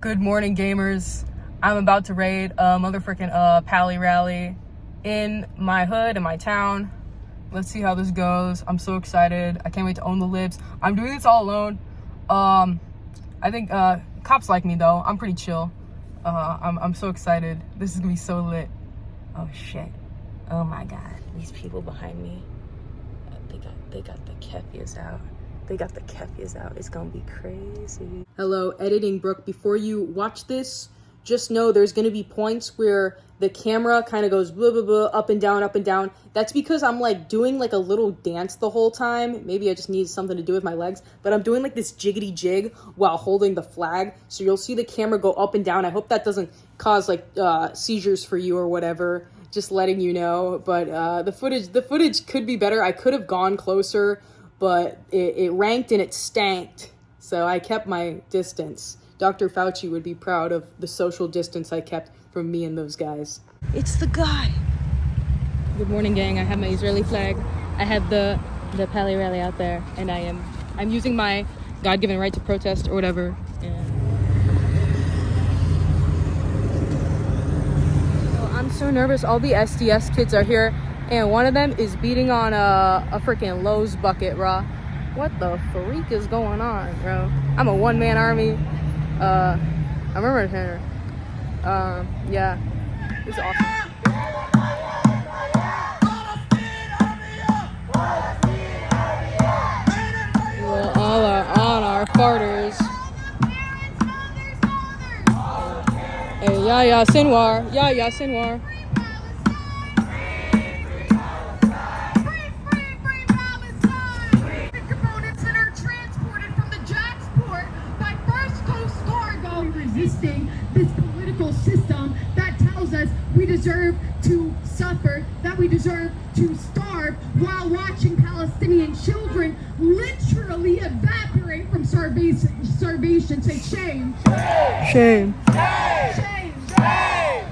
Good morning, gamers. I'm about to raid a motherfucking Pally Rally in my hood, in my town. Let's see how this goes. I'm so excited. I can't wait to own the libs. I'm doing this all alone. I think cops like me though. I'm pretty chill. I'm so excited. This is gonna be so lit. Oh shit. Oh my god. These people behind me. They got the kefias out. They got the kefias out. It's gonna be crazy. Hello, editing Brooke. Before you watch this, just know there's gonna be points where the camera kind of goes blah, blah, blah, up and down, up and down. That's because I'm like doing like a little dance the whole time. Maybe I just need something to do with my legs, but I'm doing like this jiggity jig while holding the flag. So you'll see the camera go up and down. I hope that doesn't cause like seizures for you or whatever. Just letting you know. But the footage could be better. I could have gone closer, but it ranked and it stanked. So I kept my distance. Dr. Fauci would be proud of the social distance I kept from me and those guys. It's the guy. Good morning, gang. I have my Israeli flag. I have the Pally Rally out there, and I'm using my God-given right to protest or whatever. I'm so nervous. All the SDS kids are here, and one of them is beating on a freaking Lowe's bucket, bro. What the freak is going on, bro? I'm a one-man army. I remember her. Yeah, it's awesome. Well, all are on our farters. Hey, yeah, Sinwar. Yeah, Sinwar. Resisting this political system that tells us we deserve to suffer, that we deserve to starve, while watching Palestinian children literally evaporate from starvation. Say shame. Shame. Shame. Shame.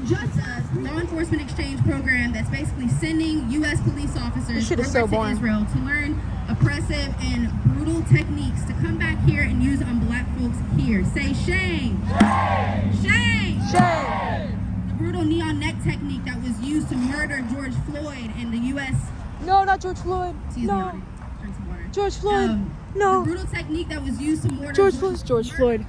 Just a law enforcement exchange program that's basically sending U.S. police officers to Israel to learn oppressive and brutal techniques to come back here and use on black folks here. Say shame. Shame. Shame. Shame. The brutal neon neck technique that was used to murder George Floyd in the U.S. No, not George Floyd. Excuse no. me, drink some water. George Floyd. No. The brutal technique that was used to murder George Floyd.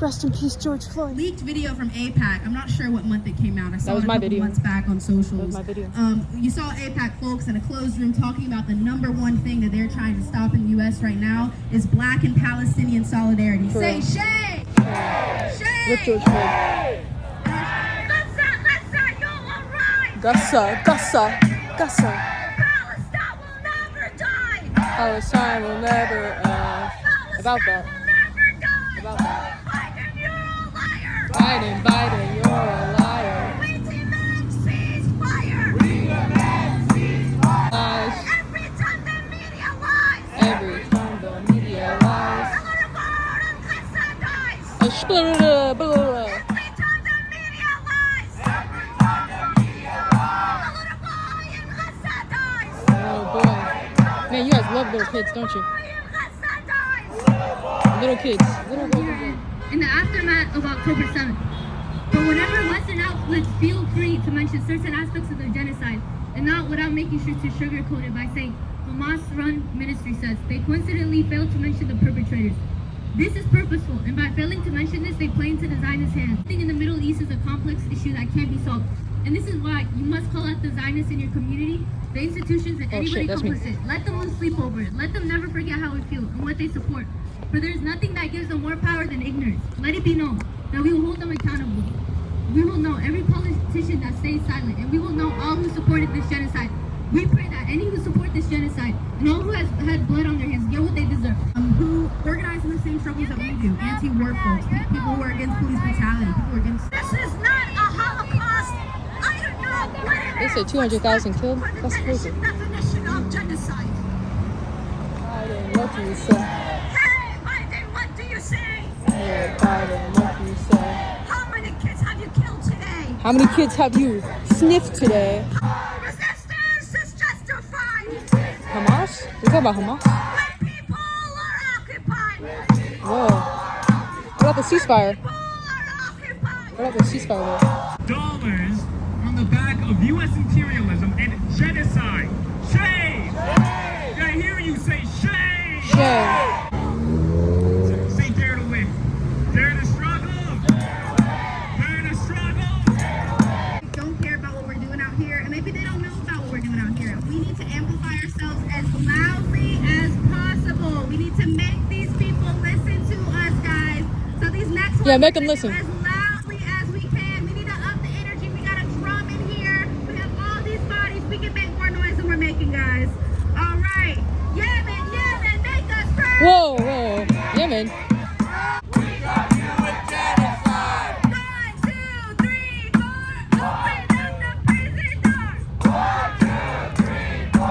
Rest in peace, George Floyd. Leaked video from APAC. I'm not sure what month it came out. I saw it a couple months back on socials. That was my video. You saw APAC folks in a closed room talking about the number one thing that they're trying to stop in the U.S. right now is Black and Palestinian solidarity. True. Say shame! Shame! With George Floyd. Gaza, you'll arrive! Gaza. Palestine will never die! Palestine will never, about that. Biden, you're a liar. We demand ceasefire! Lies. Every time the media lies! Every time the media lies. Gaza dies! Every time Every time the media lies! Gaza dies! Oh boy. Man, you guys love little kids, don't you? Gaza dies! Little kids. Little kids. In the aftermath of October 7th. But whenever Western outlets feel free to mention certain aspects of the genocide, and not without making sure to sugarcoat it by saying Hamas-run ministry says, they coincidentally failed to mention the perpetrators. This is purposeful, and by failing to mention this, they play into the Zionist hands. Everything in the Middle East is a complex issue that can't be solved. And this is why you must call out the Zionists in your community, the institutions, and anybody complicit. Let them lose sleep over it. Let them never forget how it feels and what they support. For there is nothing that gives them more power than ignorance. Let it be known that we will hold them accountable. We will know every politician that stays silent, and we will know all who supported this genocide. We pray that any who support this genocide and all who has had blood on their hands get what they deserve. Who organize in the same struggles that we do. Anti-war folks, people who are against police brutality, people who are against... This is not a Holocaust! I don't know what it is! They said 200,000 killed? That's crazy. Definition of genocide. Biden, what do you say? Hey, Biden, what do you say? Hey, Biden, what do you say? How many kids have you killed today? How many kids have you sniffed today? Resistance is justified! Hamas? We talking about Hamas? When people are occupied! Whoa. What about the ceasefire? What about the ceasefire though? Dollars on the back of U.S. imperialism and genocide. Shame! I hear you say shame! Shame. Say dare to win. Dare to struggle! Dare to struggle! Don't care about what we're doing out here, and maybe they don't know about what we're doing out here. We need to amplify ourselves as loudly as possible. We need to make these people listen to us, guys. So these next ones, Make them listen. as loudly as we can. We need to up the energy. We got a drum in here. We have all these bodies. We can make more noise than we're making, guys. All right. Yemen, make us proud. Whoa. Yemen. 1, 2, 3, 4. Open up the prison door. 1, 2, 3, 4.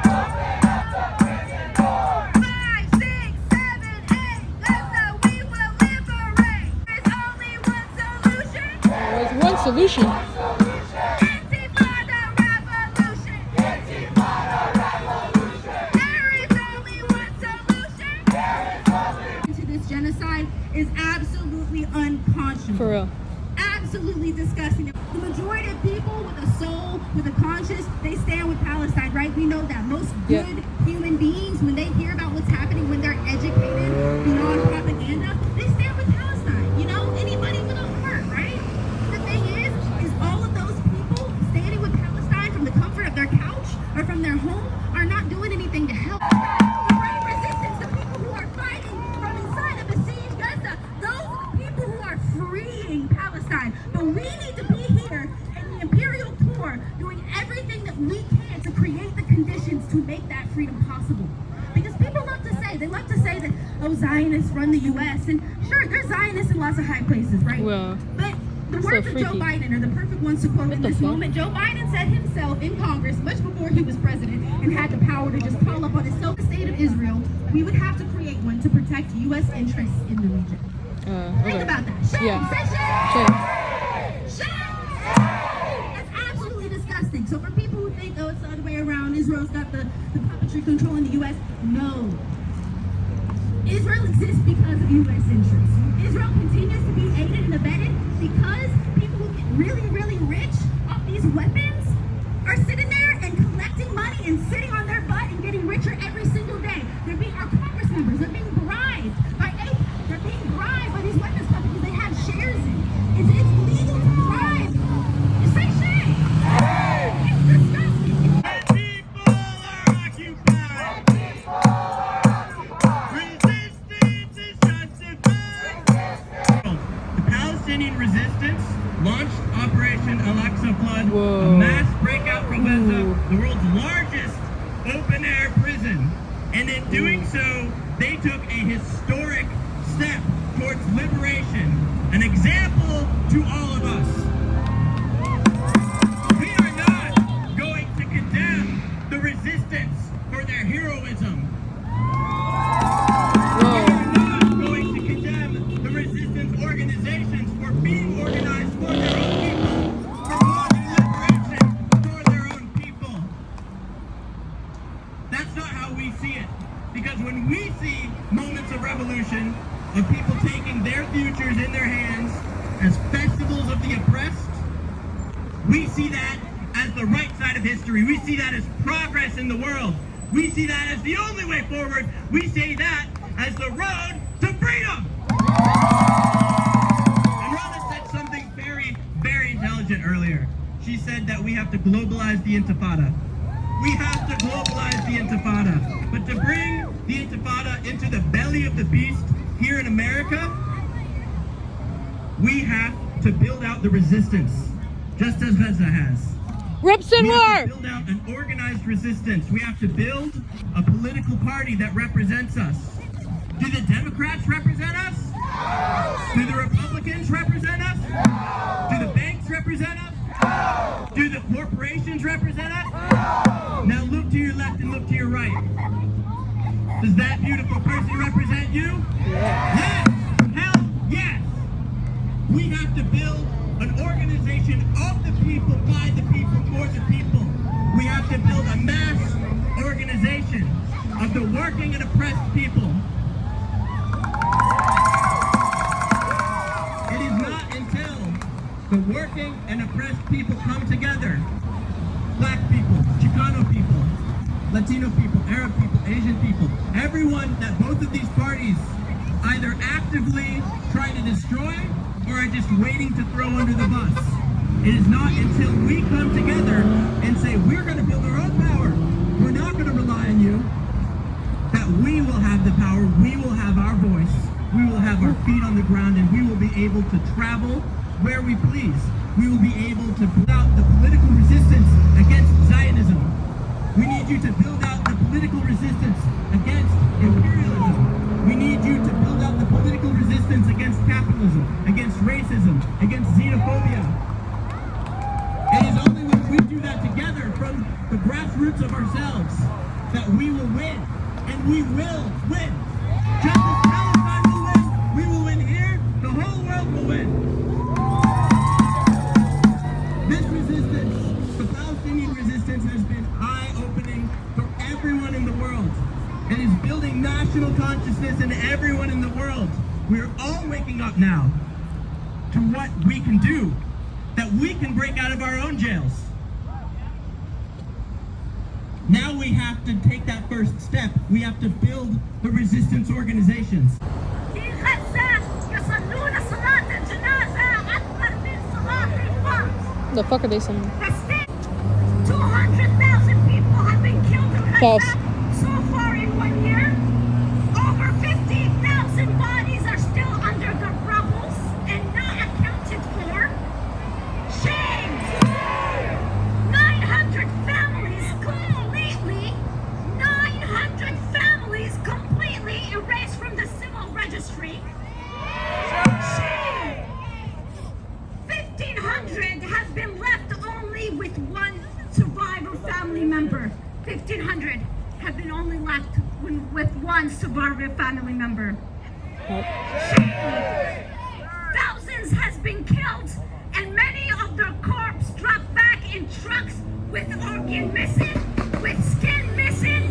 Open up the prison door. 5, 6, 7, 8. Gaza, we will liberate. There's only one solution. There's one solution. Intifada revolution. There is only one solution. To this genocide is absolutely unconscionable. For real. Absolutely disgusting. The majority of people with a soul, with a conscience, they stand with Palestine, right? We know that. Most good human beings, when they hear about what's happening, when they're educated beyond propaganda, they stand with Palestine. You know, anybody with a heart, right? The thing is all of those people standing with Palestine from the comfort of their couch or from their home are not doing anything to help. The brave resistance, the people who are fighting from inside of besieged Gaza, those are the people who are freeing Palestine. But we need to be here in the imperial core doing everything that we can to create the conditions to make that freedom possible. Because people love to say, that, oh, Zionists run the U.S. And sure, there's Zionists in lots of high places, right? Well, but the words of Joe Biden are the perfect ones to quote in this moment. Joe Biden said himself in Congress, much before he was president and had the power to just call up on his state of Israel, we would have to create one to protect U.S. interests in the region. Think about that. Shame. Say shame. Shame. That's absolutely disgusting. So for people who think, oh, it's the other way around, Israel's got the puppetry controlling the U.S., no. Israel exists because of U.S. interests. Israel continues to be aided and abetted because people who get really, really rich off these weapons are sitting there and collecting money and sitting on their butt and getting richer every single day. Our Congress members are being bribed by AIPAC. They're being bribed by these weapons companies they have shares in. It's legal to bribe. You say shame. It's disgusting. My people are occupied. Resistance is justified. The Palestinian resistance launched Operation Al-Aqsa Flood, a mass breakout from Gaza, the world's largest open-air prison. And in doing so, they took a historic step towards liberation, an example to all of us. We are not going to condemn the resistance for their heroism. We are not going to condemn the resistance organizations for being organized for their own people, for wanting liberation for their own people. That's not how we see it. Because when we see moments of revolution, of people taking their futures in their hands as festivals of the oppressed, we see that as the right side of history. We see that as progress in the world. We see that as the only way forward. We see that as the road to freedom. And Rana said something very, very intelligent earlier. She said that we have to globalize the Intifada. We have to globalize the Intifada. But to bring the Intifada into the belly of the beast here in America, we have to build out the resistance, just as Gaza has. We have to build out an organized resistance. We have to build a political party that represents us. Do the Democrats represent us? Do the Republicans represent us? Do the banks represent us? Do the corporations represent us? Now look to your left and look to your right. Does that beautiful person represent you? Yes! Hell yes! We have to build an organization of the people, by the people, for the people. We have to build a mass organization of the working and oppressed people. It is not until the working and oppressed people come together. Black people, Chicano people, Latino people, Arab people, Asian people, everyone that both of these parties either actively try to destroy or are just waiting to throw under the bus. It is not until we come together and say we're going to build our own power, we're not going to rely on you, that we will have the power, we will have our voice, we will have our feet on the ground, and we will be able to travel where we please. We will be able to build out the political resistance against Zionism. We need you to build out the political resistance against imperialism. We need you to build out the political resistance against capitalism, against racism, against xenophobia. It is only when we do that together from the grassroots of ourselves that we will win. And we will win. Just as Palestine will win, we will win here, the whole world will win. This resistance, the Palestinian resistance, has been eye-opening for everyone in the world. It is building national consciousness in everyone in the world. We're all waking up now to what we can do, that we can break out of our own jails. Now we have to take that first step. We have to build the resistance organizations. The fuck are they saying? 200,000 people have been killed in False. so far in 1 year. Over 50,000 bodies are still under the rubble and not accounted for. Shame! 900 families completely erased from the civil registry. Shame! 1,500 has been left only with one survivor family member. 1,500 have been only left with one survivor family member. Shame! Thousands has been killed, and many of their corpses dropped back in trucks with organ missing, with skin missing.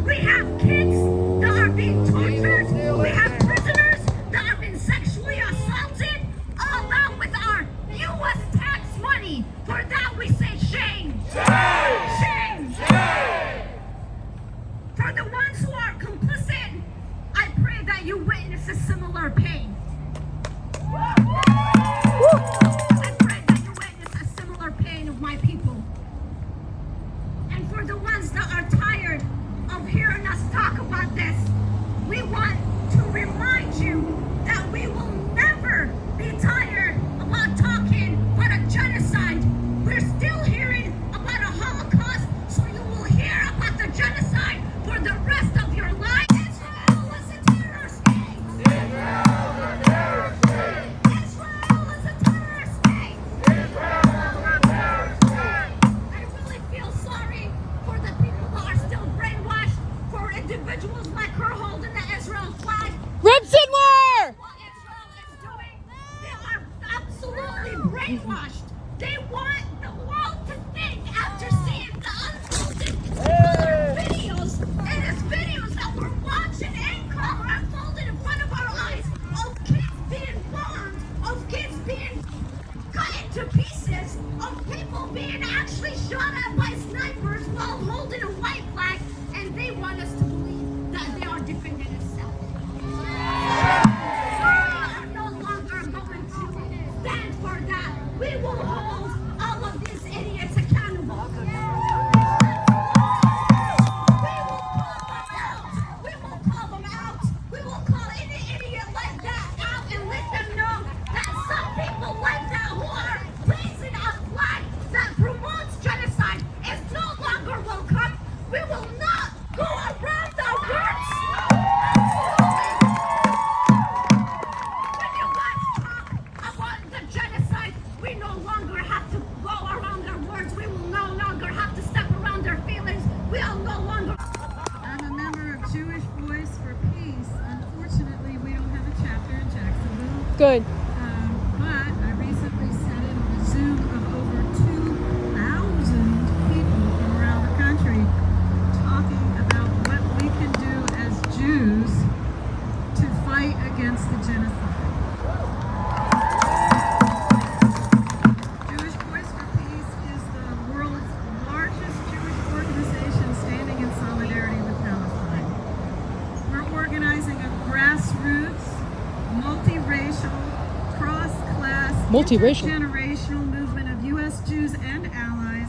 We have kids that are being tortured. We have prisoners that are being sexually assaulted, all that with our U.S. tax money. For that we say shame. Shame. Shame. For the ones who are complicit, I pray that you witness a similar pain. I pray that you witness a similar pain of my people. And for the ones that are tired of hearing us talk about this, we want to remind you that we will never be tired about talking about a genocide. We're still hearing about a Holocaust, so you will hear about the genocide for the rest of your life. Israel is a terror state! Israel is a terror state! Israel is a terror state! Israel is a terror state! I really feel sorry for the people that are still brainwashed, for individuals like her holding the Israel flag. Ripson war! What Israel is doing, they are absolutely brainwashed. They want the world to think, after seeing the unfolded videos, and it's videos that we're watching in color unfolded in front of our eyes, of kids being bombed, of kids being cut into pieces, of people being actually shot at by snipers while holding a white flag, and they want us to believe that they are defending themselves. We are no longer going to stand for that. We will hold all of these idiots accountable. We will call them out. We will call them out. We will call any idiot like that out and let them know that some people like that who are raising a flag that promotes genocide is no longer welcome. We will not go around our words. When you guys talk about the genocide, we no longer have to go around our words. We will no longer have to step around our feelings. We will no longer. I'm a member of Jewish Voice for Peace. Unfortunately, we don't have a chapter in Jacksonville. Good. But I recently sat in on a Zoom of over 2,000 people from around the country talking about what we can do as Jews to fight against the genocide. Multiracial. Generational movement of U.S. Jews and allies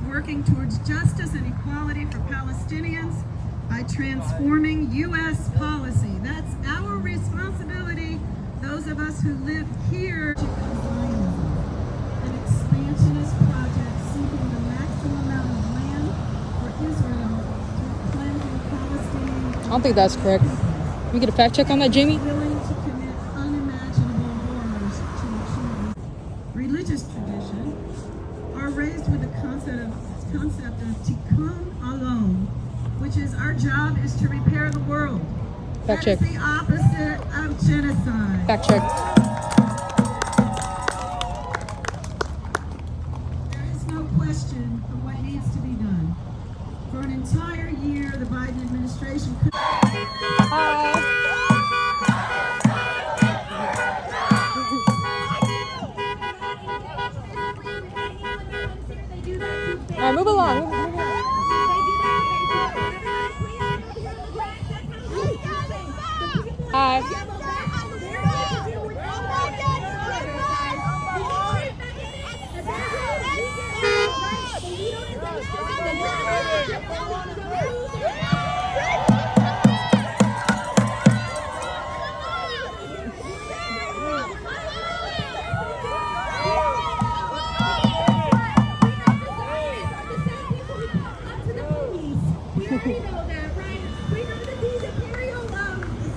working towards justice and equality for Palestinians by transforming U.S. policy. That's our responsibility, those of us who live here. An expansionist project seeking the maximum amount of land for Israel through cleansing Palestinian. I don't think that's correct. Can we get a fact check on that, Jamie? Willing to commit unimaginable horrors to achieve religious tradition are raised with the concept of tikkun olam, which is our job is to repair the world. Fact That check. is the opposite of genocide. Fact check. There is no question for what needs to be done. For an entire year, the Biden administration could. All right, move along. Hi.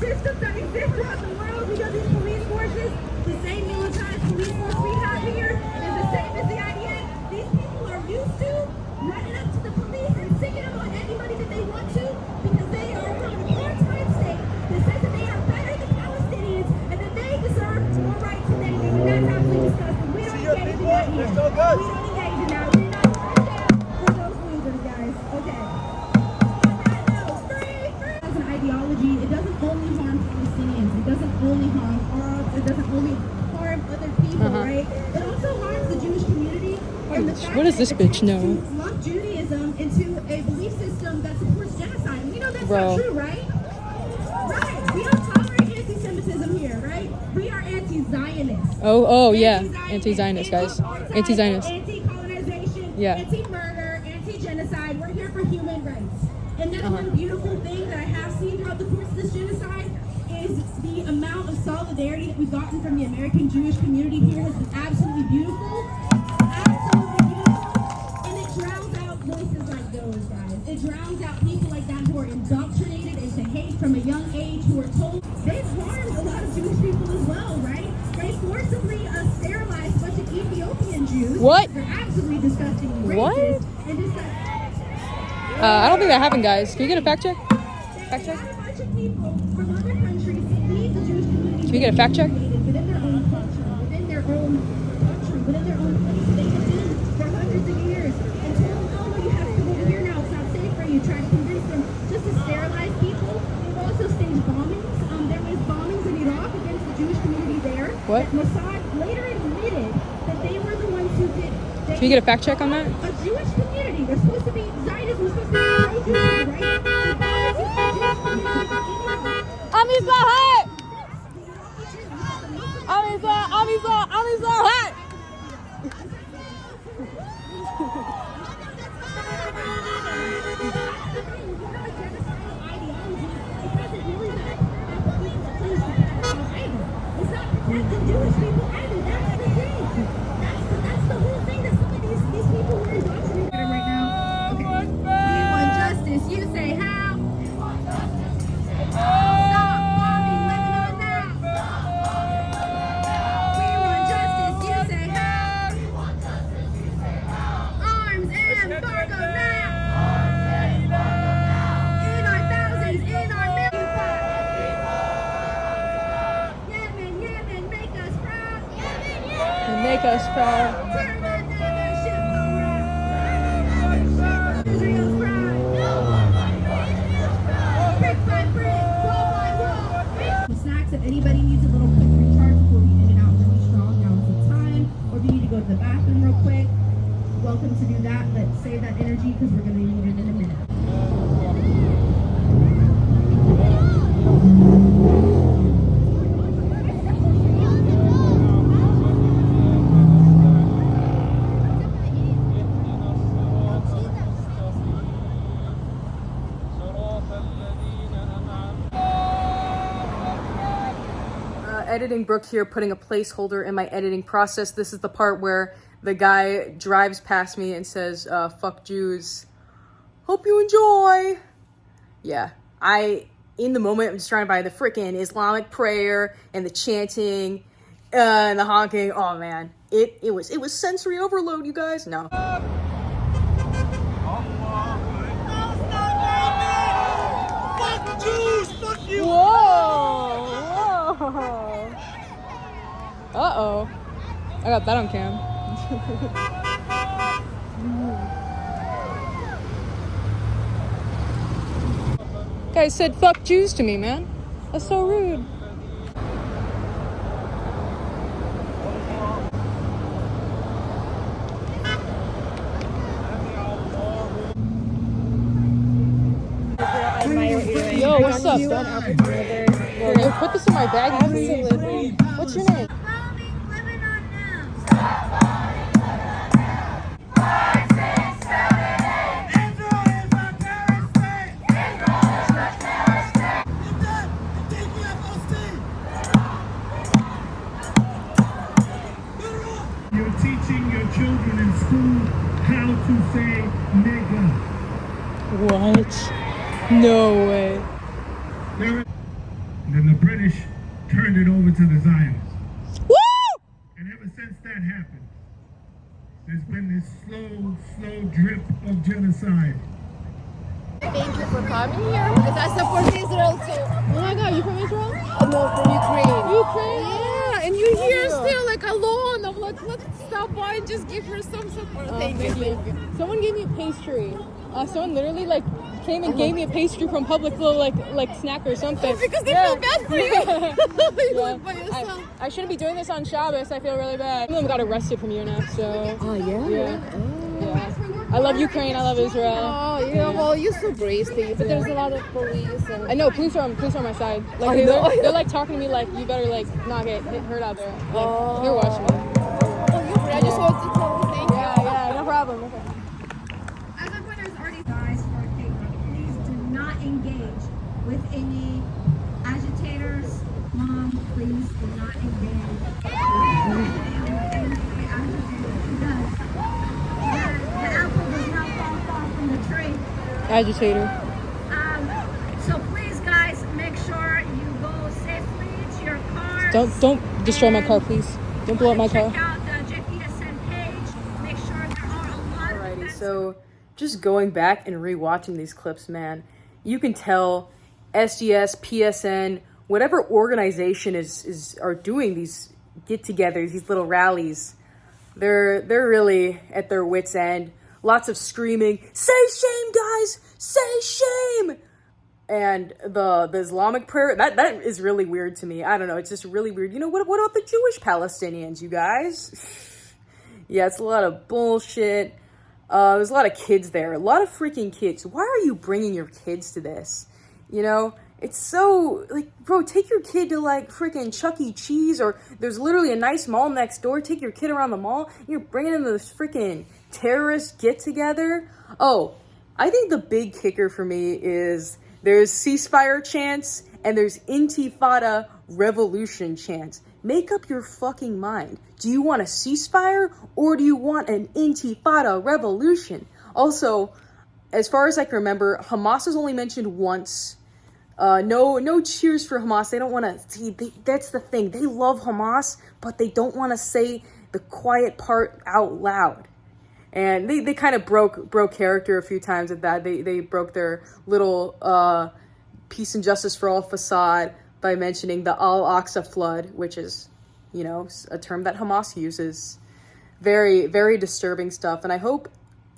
Systems that exist throughout the world, we know these police forces, the same militarized police force we have here is the same as the IDF. These people are used to running up to the police and singing them on anybody that they want to because they are from an apartheid state that says that they are better than Palestinians and that they deserve more rights than they do. And that's absolutely disgusting. We don't engage in that here. We don't engage in that. We're not going down for those losers, guys. Okay. As an ideology, it doesn't only harm Palestinians, it doesn't only harm Arabs, it doesn't only harm other people, right? It also harms the Jewish community. And the fact What does that this it bitch know? attempts to lump Judaism into a belief system that supports genocide. We know that's Bro. not true, right? Right. We don't tolerate anti-Semitism here, right? We are anti-Zionists. Oh yeah. Anti-Zionist, guys. Anti-apartheid, Anti-Zionist. Anti-colonization, Yeah. anti-murder, anti-genocide. We're here for human rights. And that's one beautiful thing that I have seen throughout the course of this genocide is the amount of solidarity that we've gotten from the American Jewish community here has been absolutely beautiful. Absolutely beautiful. And it drowns out voices like those, guys. It drowns out people like that who are indoctrinated into hate from a young age, who are told they've harmed a lot of Jewish people as well, right? They forcibly sterilized a bunch of Ethiopian Jews. What? They're absolutely disgustingly What? racist and disgusting. I don't think that happened, guys. Can you get a fact check? Fact check? A bunch of people from other countries leave the Jewish community. Can we get a fact check? Within their own culture, within their own country, within their own place they have been for hundreds of years. And told them, oh, no, you have to come over here now. It's not safe for you. Try to convince them just to sterilize people. They've also staged bombings. There was bombings in Iraq against the Jewish community there. What? Mossad later admitted that they were the ones who did it. Can you get a fact check on that? A Jewish community. They're supposed to be Zionism is supposed to be pro-Jewish, right? The bombings in the Jewish community in Iraq. I'm Israel. It's not protecting Jewish people either. That's the thing. That's the whole thing that some of these people were indoctrinated right now. Okay. We want justice. You say how? Stop bombing Lebanon now. We want justice. You say how? Arms embargo now. In our thousands, in our millions. Yemen, make us proud. Make us proud. Turn that other ship around. Israel's proud. Brick by brick, wall by wall. Snacks, if anybody needs a little quick recharge before we end it out really strong, now is the time. Or if you need to go to the bathroom real quick, welcome to do that. But save that energy because we're going to need it in a minute. editing Brooke here, putting a placeholder in my editing process. This is the part where the guy drives past me and says, fuck Jews. Hope you enjoy. Yeah, in the moment, I'm just trying to buy the freaking Islamic prayer and the chanting and the honking. Oh man, it was sensory overload, you guys. No. Fuck Jews! Fuck you! Whoa! Uh-oh. I got that on cam. Guy said fuck Jews to me, man. That's so rude. Yo, what's up? Yo, put this in my bag. What's your name? You're teaching your children in school how to say nigga. What? No way. Then the British turned it over to the Zionists. Woo! And ever since that happened, there's been this slow drip of genocide. Thank you for coming here because I support Israel too. Oh my god, you from Israel? No, from Ukraine. Ukraine? Yeah, and you're here still like alone. I'm like, let's stop by and just give her some support. Thank you. Someone gave me a pastry. Someone literally like came and gave me a pastry from Publix, little like snack or something. Because they feel bad for you. You live by yourself. I shouldn't be doing this on Shabbos. I feel really bad. Some of them got arrested from here now, so. Oh yeah. Yeah. I love Ukraine. I love Israel. Oh yeah. Well, you're so brave, Steve. But there's a lot of police and. I know police are on my side. Like they're like talking to me like you better like not get hurt out there. Like, they're watching me. Oh, you're brave. I just wanted to tell you thank you. Yeah, no problem. Okay. As our winners already guys for paper, please do not engage with any agitators. Mom, please do not engage with any agitators. The apple does not fall far from the tree. Agitator. So please, guys, make sure you go safely to your cars. Don't destroy my car, please. Don't blow up my car. Check out the JPSN page. Make sure there are a lot of Alrighty, events. so just going back and rewatching these clips, man, you can tell SDS, PSN, whatever organization are doing these get-togethers, these little rallies, they're really at their wits' end. Lots of screaming, "Say shame, guys! Say shame!" And the Islamic prayer, that is really weird to me. I don't know, it's just really weird. You know, what about the Jewish Palestinians, you guys? Yeah, it's a lot of bullshit. There's a lot of kids there, a lot of freaking kids. Why are you bringing your kids to this? You know, it's so, like, bro, take your kid to, like, freaking Chuck E. Cheese, or there's literally a nice mall next door. Take your kid around the mall, and you're bringing them to this freaking terrorist get-together. Oh, I think the big kicker for me is there's ceasefire chants and there's intifada revolution chants. Make up your fucking mind. Do you want a ceasefire or do you want an intifada revolution? Also, as far as I can remember, Hamas is only mentioned once. No cheers for Hamas. They don't want to see. That's the thing. They love Hamas, but they don't want to say the quiet part out loud. And they kind of broke character a few times with that. They broke their little peace and justice for all facade by mentioning the Al-Aqsa flood, which is, you know, a term that Hamas uses. Very, very disturbing stuff. And I hope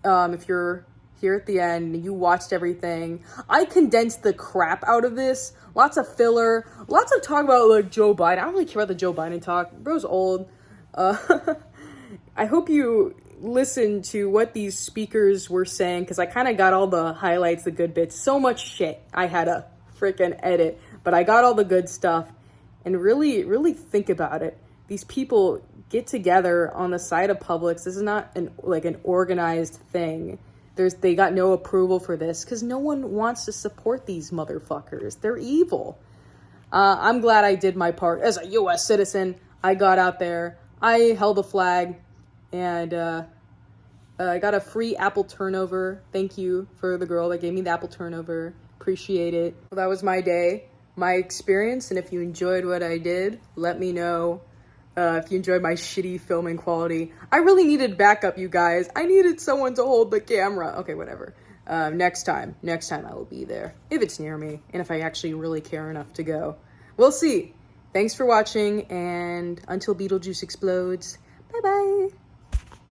if you're here at the end, you watched everything. I condensed the crap out of this. Lots of filler. Lots of talk about, like, Joe Biden. I don't really care about the Joe Biden talk. Bro's old. I hope you listen to what these speakers were saying, because I kind of got all the highlights, the good bits. So much shit I had to freaking edit, but I got all the good stuff. And really, really think about it. These people get together on the side of Publix. This is not an organized thing. They got no approval for this because no one wants to support these motherfuckers. They're evil. I'm glad I did my part as a U.S. citizen. I got out there, I held a flag, and I got a free apple turnover. Thank you for the girl that gave me the apple turnover. Appreciate it. Well, that was my day, my experience, and if you enjoyed what I did, let me know. If you enjoyed my shitty filming quality. I really needed backup, you guys. I needed someone to hold the camera. Okay, whatever. Next time I will be there. If it's near me, and if I actually really care enough to go. We'll see. Thanks for watching, and until Beetlejuice explodes, bye-bye.